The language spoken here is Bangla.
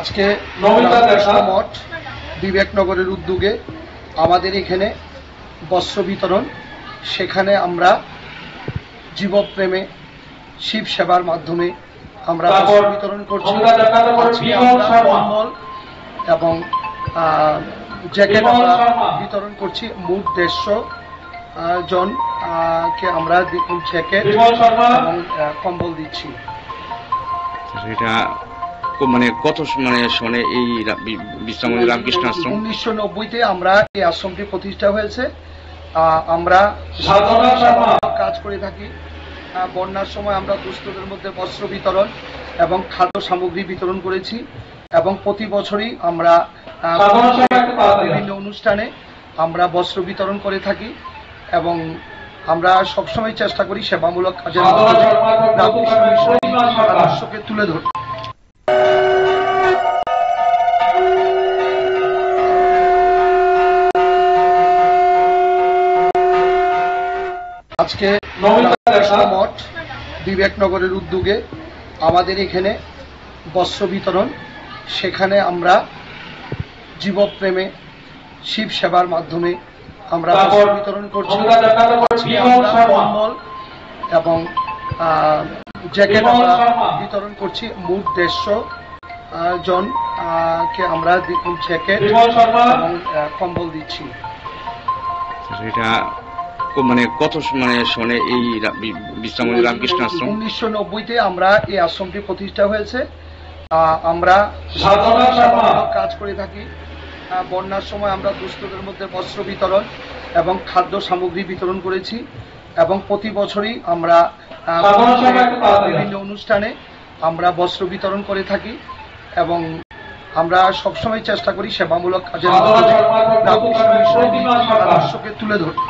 আজকে রামকৃষ্ণ মঠ বিবেকনগরের উদ্যোগে আমাদের এখানে বস্ত্র বিতরণ, সেখানে আমরা জীবপ্রেমে শিব সেবার মাধ্যমে আমরা বস্ত্র বিতরণ করছি। আজকে আমরা কম্বল এবং জ্যাকেট আমরা বিতরণ করছি। মোট 150 জনকে আমরা জ্যাকেট এবং কম্বল দিচ্ছি। এটা মানে কত সনে এই বিশ্রামলী রামকৃষ্ণ আশ্রম? 1990-তে আমরা এই আশ্রমটি প্রতিষ্ঠা হয়েছে। আমরা কাজ করে থাকি। বন্যার সময় আমরা দুস্থদের মধ্যে বস্ত্র বিতরণ এবং খাদ্য সামগ্রী বিতরণ করেছি এবং প্রতি বছরই আমরা বিভিন্ন অনুষ্ঠানে আমরা বস্ত্র বিতরণ করে থাকি এবং আমরা সবসময় চেষ্টা করি সেবামূলক কাজের মাধ্যমে রামকৃষ্ণ মিশনের আদর্শকে তুলে ধরতে। আজকে রামকৃষ্ণ মঠ বিবেকনগরের উদ্যোগে আমাদের এখানে বস্ত্র বিতরণ, সেখানে আমরা জীবপ্রেমে শিব সেবার মাধ্যমে আমরা বস্ত্র বিতরণ করছি। আজকে আমরা কম্বল এবং জ্যাকেট আমরা বিতরণ করছি। মোট 150 জনকে আমরা জ্যাকেট এবং কম্বল দিচ্ছি। এটা মানে কত সনে এই বিশ্রামলী রামকৃষ্ণ আশ্রম? 1990-তে আমরা এই আশ্রমটি প্রতিষ্ঠা হয়েছে। আমরা কাজ করে থাকি। বন্যার সময় আমরা দুস্থদের মধ্যে বস্ত্র বিতরণ এবং খাদ্য সামগ্রী বিতরণ করেছি এবং প্রতি বছরই আমরা বিভিন্ন অনুষ্ঠানে আমরা বস্ত্র বিতরণ করে থাকি এবং আমরা সবসময় চেষ্টা করি সেবামূলক কাজের মাধ্যমে রামকৃষ্ণ মিশনের আদর্শকে তুলে ধরতে।